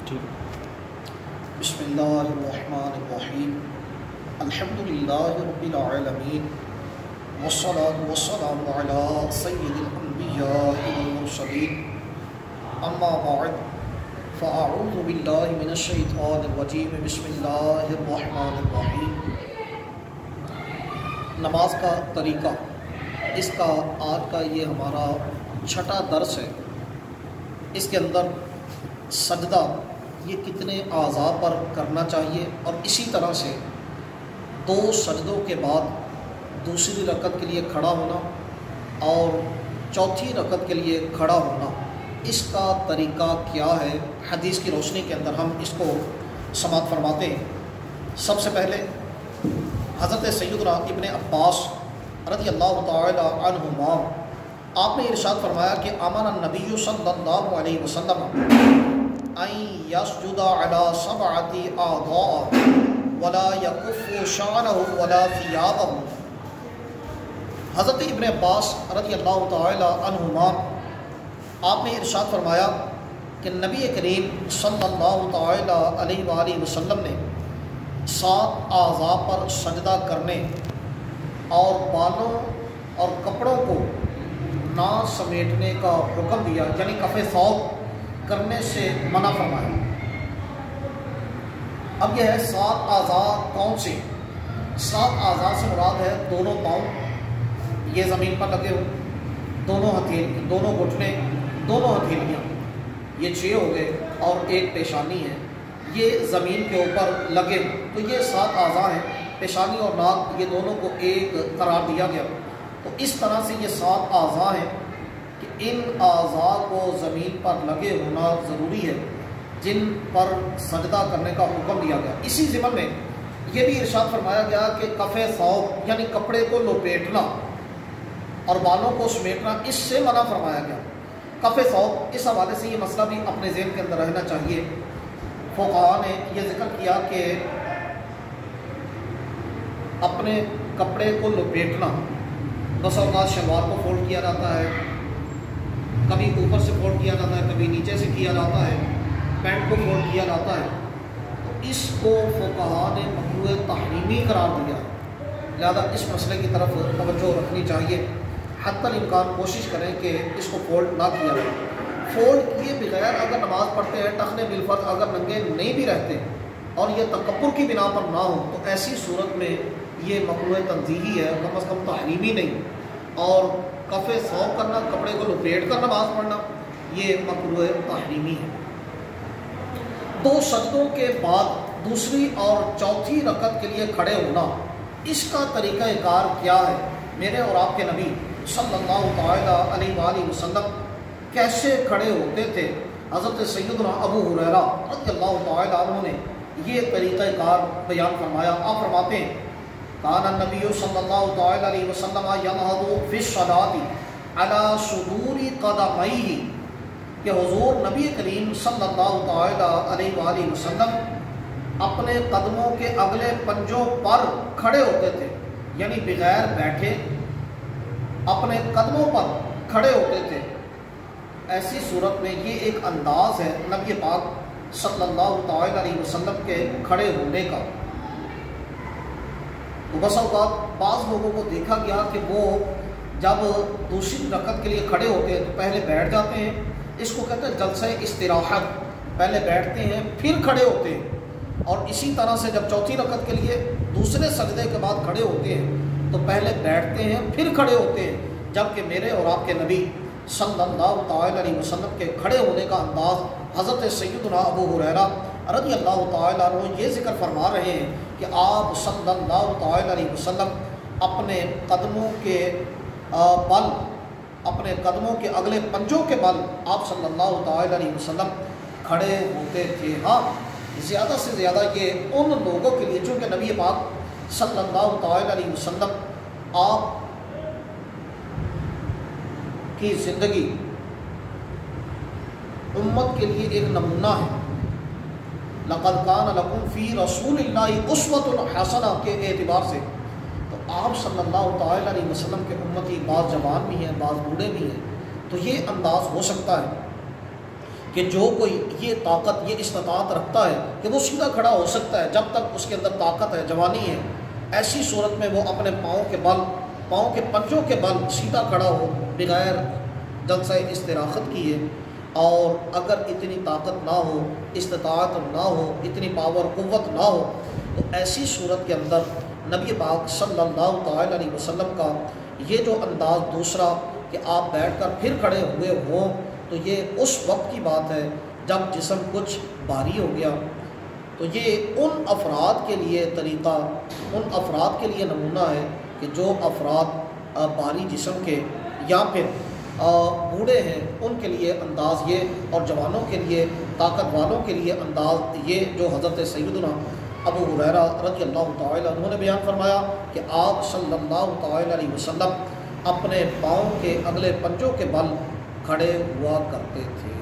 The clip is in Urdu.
بسم اللہ الرحمن الرحیم الحمدللہ رب العالمین والصلاة والسلام علی سید الانبیاء والمرسلین اما بعد فاعوذ باللہ من الشیطان الرجیم بسم اللہ الرحمن الرحیم۔ نماز کا طریقہ، اس کا آج کا یہ ہمارا چھٹا درس ہے۔ اس کے اندر سجدہ یہ کتنے اعضاء پر کرنا چاہیے، اور اسی طرح سے 2 سجدوں کے بعد دوسری رکعت کے لیے کھڑا ہونا اور چوتھی رکعت کے لیے کھڑا ہونا، اس کا طریقہ کیا ہے، حدیث کی روشنی کے اندر ہم اس کو سماعت فرماتے ہیں۔ سب سے پہلے حضرت سیدنا ابن عباس رضی اللہ تعالی عنہما آپ نے ارشاد فرمایا کہ آمن النبی صلی اللہ علیہ وسلم ان یسجد علی 7 اعضاء ولا یکف شعرہ ولا ثیابہ۔ حضرت ابن عباس رضی اللہ تعالی عنہما آپ نے ارشاد فرمایا کہ نبی کریم صلی اللہ تعالی علیہ وآلہ وسلم نے 7 اعضاء پر سجدہ کرنے اور بالوں اور کپڑوں کو نہ سمیٹنے کا حکم دیا، یعنی کف ثوب کرنے سے منع فرمایا۔ اب یہ ہے 7 اعضاء کون سے؟ 7 اعضاء سے مراد ہے دونوں پاؤں یہ زمین پر لگے ہو، دونوں ہتھیلی، دونوں گھٹنے، دونوں ہتھیلیاں، یہ 6 ہو گئے، اور ایک پیشانی ہے یہ زمین کے اوپر لگے ہو، تو یہ 7 اعضاء ہیں۔ پیشانی اور ناک یہ دونوں کو ایک قرار دیا گیا، تو اس طرح سے یہ 7 اعضاء ہیں کہ ان اعضاء کو زمین پر لگے ہونا ضروری ہے جن پر سجدہ کرنے کا حکم دیا گیا۔ اسی ضمن میں یہ بھی ارشاد فرمایا گیا کہ کف ثوب یعنی کپڑے کو لپیٹنا اور بالوں کو سمیٹنا، اس سے منع فرمایا گیا۔ کف ثوب، اس حوالے سے یہ مسئلہ بھی اپنے ذہن کے اندر رہنا چاہیے۔ فقہاء نے یہ ذکر کیا کہ اپنے کپڑے کو لپیٹنا، بس اوقات شلوار کو فولڈ کیا جاتا ہے، کبھی اوپر سے فولڈ کیا جاتا ہے، کبھی نیچے سے کیا جاتا ہے، پینٹ کو فولڈ کیا جاتا ہے، تو اس کو فقہاء نے مکروہ تحریمی قرار دیا ہے۔ لہذا اس مسئلے کی طرف توجہ رکھنی چاہیے، حتی الامکان کوشش کریں کہ اس کو فولڈ نہ کیا جائے۔ فولڈ کیے بغیر اگر نماز پڑھتے ہیں، ٹخنے بالفرض اگر ننگے نہیں بھی رہتے اور یہ تکبر کی بنا پر نہ ہو، تو ایسی صورت میں یہ مکروہ تنزیہی ہے، کم از کم تحریمی نہیں۔ اور کف ثوب کرنا، کپڑے کو لپیٹ کر نماز پڑھنا، یہ مکروہ تحریمی ہے۔ 2 سجدوں کے بعد دوسری اور چوتھی رکعت کے لیے کھڑے ہونا، اس کا طریقہ کار کیا ہے؟ میرے اور آپ کے نبی صلی اللہ تعالی علیہ وآلہ وسلم کیسے کھڑے ہوتے تھے؟ حضرت سیدنا ابو ہریرہ رضی اللہ تعالی عنہ نے یہ طریقہ کار بیان فرمایا۔ آپ فرماتے ہیں کان النبی صلی اللہ تعالی علیہ وسلم ینہض فی الصلاۃ علی صدور قدمیہ، کہ حضور نبی کریم صلی اللہ تعالی علیہ وآلہ وسلم اپنے قدموں کے اگلے پنجوں پر کھڑے ہوتے تھے، یعنی بغیر بیٹھے اپنے قدموں پر کھڑے ہوتے تھے۔ ایسی صورت میں یہ ایک انداز ہے نبی پاک صلی اللہ تعالی علیہ وسلم کے کھڑے ہونے کا۔ تو بس اوقات بعض لوگوں کو دیکھا گیا کہ وہ جب دوسری رکعت کے لیے کھڑے ہوتے ہیں تو پہلے بیٹھ جاتے ہیں، اس کو کہتے ہیں جلسہ استراحت، پہلے بیٹھتے ہیں پھر کھڑے ہوتے ہیں، اور اسی طرح سے جب چوتھی رکعت کے لیے دوسرے سجدے کے بعد کھڑے ہوتے ہیں تو پہلے بیٹھتے ہیں پھر کھڑے ہوتے ہیں، جبکہ میرے اور آپ کے نبی صلی اللہ تعالی علیہ وسلم کے کھڑے ہونے کا انداز حضرت سیدنا ابو ہریرہ رضی اللہ تعالی عنہ یہ ذکر فرما رہے ہیں کہ آپ صلی اللہ تعالی علیہ وسلم اپنے قدموں کے بل، اپنے قدموں کے اگلے پنجوں کے بل آپ صلی اللہ تعالی علیہ وسلم کھڑے ہوتے تھے۔ ہاں، زیادہ سے زیادہ یہ ان لوگوں کے لیے چونکہ نبی پاک صلی اللہ تعالی علیہ وسلم آپ کی زندگی امت کے لیے ایک نمونہ ہے۔ لقد کان لکم فی رسول اللہ اسوۃ حسنہ کے اعتبار سے تو آپ صلی اللہ تعالی علیہ وسلم کے امتی بعض جوان بھی ہیں، بعض بوڑھے بھی ہیں، تو یہ انداز ہو سکتا ہے۔ کہ جو کوئی یہ طاقت، یہ استطاعت رکھتا ہے کہ وہ سیدھا کھڑا ہو سکتا ہے، جب تک اس کے اندر طاقت ہے، جوانی ہے، ایسی صورت میں وہ اپنے پاؤں کے پنجوں کے بل سیدھا کھڑا ہو بغیر جلسہ استراحت کیے۔ اور اگر اتنی طاقت نہ ہو، استطاعت نہ ہو، اتنی پاور قوت نہ ہو، تو ایسی صورت کے اندر نبی پاک صلی اللہ تعالی علیہ وسلم کا یہ جو انداز دوسرا کہ آپ بیٹھ کر پھر کھڑے ہوئے ہوں، تو یہ اس وقت کی بات ہے جب جسم کچھ بھاری ہو گیا۔ تو یہ ان افراد کے لیے طریقہ، ان افراد کے لیے نمونہ ہے کہ جو افراد بھاری جسم کے یا پھر بوڑھے ہیں، ان کے لیے انداز یہ، اور جوانوں کے لیے، طاقت والوں کے لیے انداز یہ جو حضرت سیدنا ابو ہریرہ رضی اللہ تعالی عنہ نے بیان فرمایا کہ آپ صلی اللہ تعالی علیہ وسلم اپنے پاؤں کے اگلے پنجوں کے بل کھڑے ہوا کرتے تھے۔